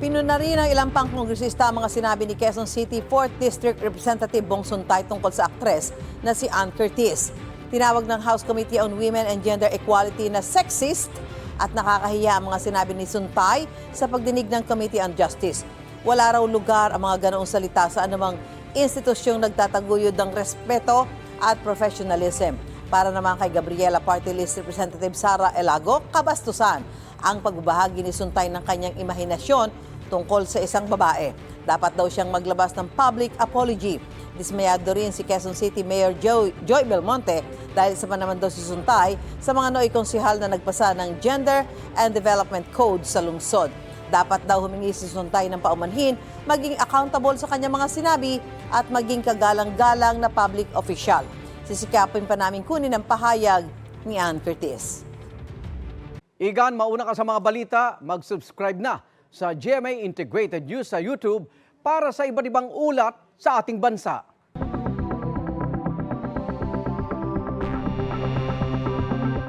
Pinuna rin ng ilang pang kongresista ang mga sinabi ni Quezon City 4th District Representative Bong Suntay tungkol sa aktres na si Ann Curtis. Tinawag ng House Committee on Women and Gender Equality na sexist at nakakahiya ang mga sinabi ni Suntay sa pagdinig ng Committee on Justice. Wala raw lugar ang mga ganoong salita sa anumang institusyong nagtataguyod ng respeto at professionalism. Para naman kay Gabriela Party List Representative Sara Elago, kabastusan ang pagbabahagi ni Suntay ng kanyang imahinasyon tungkol sa isang babae. Dapat daw siyang maglabas ng public apology. Dismayado rin si Quezon City Mayor Joy Belmonte dahil sa naman daw si Suntay sa mga nooy konsehal na nagpasa ng Gender and Development Code sa lungsod. Dapat daw humingi si Suntay ng paumanhin, maging accountable sa kanyang mga sinabi at maging kagalang-galang na public official. Sisikapin pa namin kunin ang pahayag ni Ann Curtis. Igan, mauna ka sa mga balita, mag-subscribe na sa GMA Integrated News sa YouTube para sa iba't ibang ulat sa ating bansa.